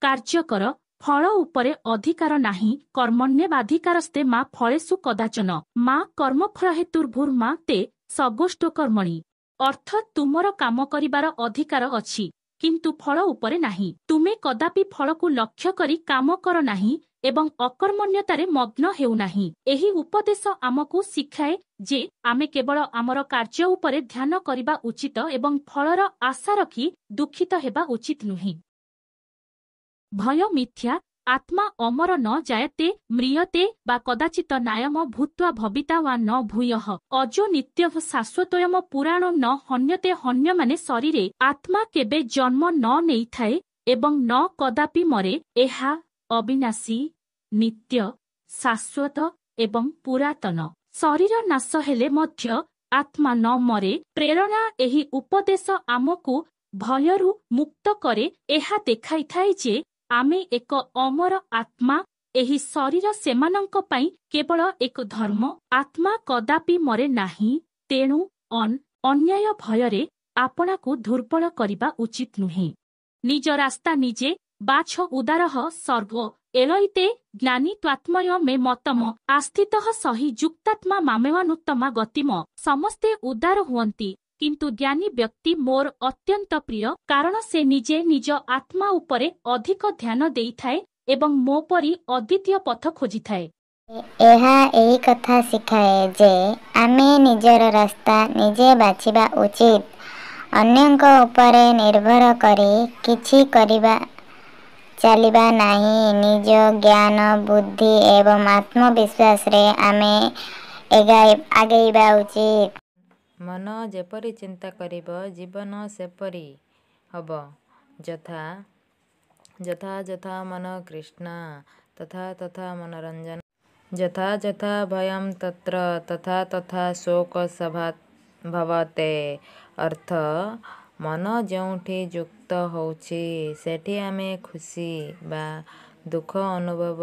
କାର୍ଯ୍ୟ କର, ଫଳ ଉପରେ ଅଧିକାର ନାହିଁ। କର୍ମଣ୍ୟେବାଧିକାରସ୍ତେ ମା ଫଳେଷୁ କଦାଚନ। ମା କର୍ମଫଳ ହେତୁର୍ଭୁର୍ମା ତେ ସଗୋଷ୍ଠ କର୍ମଣି। ଅର୍ଥ ତୁମର କାମ କରିବାର ଅଧିକାର ଅଛି, କିନ୍ତୁ ଫଳ ଉପରେ ନାହିଁ। ତୁମେ କଦାପି ଫଳକୁ ଲକ୍ଷ୍ୟ କରି କାମ କର ନାହିଁ ଏବଂ ଅକର୍ମଣ୍ୟତାରେ ମଗ୍ନ ହେଉନାହିଁ। ଏହି ଉପଦେଶ ଆମକୁ ଶିଖାଏ ଯେ ଆମେ କେବଳ ଆମର କାର୍ଯ୍ୟ ଉପରେ ଧ୍ୟାନ କରିବା ଉଚିତ ଏବଂ ଫଳର ଆଶା ରଖି ଦୁଃଖିତ ହେବା ଉଚିତ ନୁହେଁ। ଭୟ ମିଥ୍ୟା। ଆତ୍ମା ଅମର ନ ଜାୟତେ ମ୍ରିୟତେ ବା କଦାଚିତ ନାୟମ ଭୂତ୍ୱା ଭବିତା ବା ନ ଭୂୟଃ। ଅଜୋ ନିତ୍ୟଃ ଶାଶ୍ୱତୋୟମ ପୁରାଣ ନ ହନ୍ୟତେ। ହନ୍ୟମାନେ ଶରୀରେ ଆତ୍ମା କେବେ ଜନ୍ମ ନ ନେଇଥାଏ ଏବଂ ନ କଦାପି ମରେ। ଏହା ଅବିନାଶୀ, ନିତ୍ୟ, ଶାଶ୍ୱତ ଏବଂ ପୁରାତନ। ଶରୀର ନାଶ ହେଲେ ମଧ୍ୟ ଆତ୍ମା ନ ମରେ। ପ୍ରେରଣା। ଏହି ଉପଦେଶ ଆମକୁ ଭୟରୁ ମୁକ୍ତ କରେ। ଏହା ଦେଖାଇଥାଏ ଯେ ଆମେ ଏକ ଅମର ଆତ୍ମା। ଏହି ଶରୀର ସେମାନଙ୍କ ପାଇଁ କେବଳ ଏକ ଧର୍ମ। ଆତ୍ମା କଦାପି ମରେ ନାହିଁ। ତେଣୁ ଅନ୍ୟାୟ ଭୟରେ ଆପଣାକୁ ଦୁର୍ବଳ କରିବା ଉଚିତ ନୁହେଁ। ନିଜ ରାସ୍ତା ନିଜେ ବାଛ। ଉଦାରଃ ସର୍ବ ଏଳଇତେ ଜ୍ଞାନୀ ତ୍ୱାତ୍ମୟ ମେ ମତମ ଆସ୍ଥିତଃ ସହି ଯୁକ୍ତାତ୍ମା ମାମେୱାନୁତ୍ତମା ଗତିମ। ସମସ୍ତେ ଉଦାର ହୁଅନ୍ତି, କିନ୍ତୁ ଜ୍ଞାନୀ ବ୍ୟକ୍ତି ମୋର ଅତ୍ୟନ୍ତ ପ୍ରିୟ, କାରଣ ସେ ନିଜେ ନିଜ ଆତ୍ମା ଉପରେ ଅଧିକ ଧ୍ୟାନ ଦେଇଥାଏ ଏବଂ ମୋ ପରି ଅଦ୍ୱିତୀୟ ପଥ ଖୋଜିଥାଏ। ଏହା ଏହି କଥା ଶିଖାଏ ଯେ ଆମେ ନିଜର ରାସ୍ତା ନିଜେ ବାଛିବା ଉଚିତ। ଅନ୍ୟଙ୍କ ଉପରେ ନିର୍ଭର କରି କିଛି ଚାଲିବା ନାହିଁ। ନିଜ ଜ୍ଞାନ, ବୁଦ୍ଧି ଏବଂ ଆତ୍ମବିଶ୍ୱାସରେ ଆମେ ଆଗେଇବା ଉଚିତ। ମନ ଯେପରି ଚିନ୍ତା କରିବ, ଜୀବନ ସେପରି ହେବ। ଯଥା ଯଥା ମନ କୃଷ୍ଣ ତଥା ତଥା ମନୋରଞ୍ଜନ। ଯଥା ଯଥା ଭୟଂ ତତ୍ର ତଥା ତଥା ଶୋକ ଭବତେ। ଅର୍ଥ, ମନ ଯେଉଁଠି ଯୁକ୍ତ ହେଉଛି ସେଠି ଆମେ ଖୁସି ବା ଦୁଃଖ ଅନୁଭବ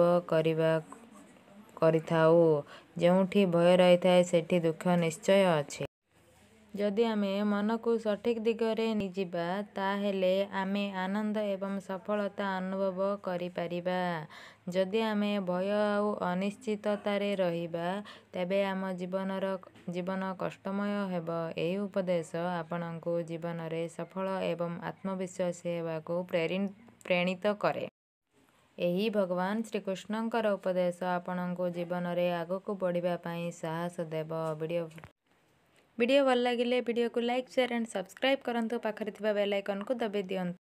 କରିଥାଉ। ଯେଉଁଠି ଭୟ ରହିଥାଏ ସେଠି ଦୁଃଖ ନିଶ୍ଚୟ ଅଛି। ଯଦି ଆମେ ମନକୁ ସଠିକ ଦିଗରେ ନେଇଯିବା, ତାହେଲେ ଆମେ ଆନନ୍ଦ ଏବଂ ସଫଳତା ଅନୁଭବ କରିପାରିବା। ଯଦି ଆମେ ଭୟ ଆଉ ଅନିଶ୍ଚିତତାରେ ରହିବା, ତେବେ ଆମ ଜୀବନ କଷ୍ଟମୟ ହେବ। ଏହି ଉପଦେଶ ଆପଣଙ୍କୁ ଜୀବନରେ ସଫଳ ଏବଂ ଆତ୍ମବିଶ୍ୱାସୀ ହେବାକୁ ପ୍ରେରିତ କରେ। ଏହି ଭଗବାନ ଶ୍ରୀକୃଷ୍ଣଙ୍କର ଉପଦେଶ ଆପଣଙ୍କୁ ଜୀବନରେ ଆଗକୁ ବଢ଼ିବା ପାଇଁ ସାହସ ଦେବ। ଭିଡ଼ିଓ ଭଲ ଲାଗିଲେ ଭିଡ଼ିଓକୁ ଲାଇକ୍, ସେୟାର ଏଣ୍ଡ ସବସ୍କ୍ରାଇବ୍ କରନ୍ତୁ। ପାଖରେ ଥିବା ବେଲ୍ ଆଇକନକୁ ଦବାଇ ଦିଅନ୍ତୁ।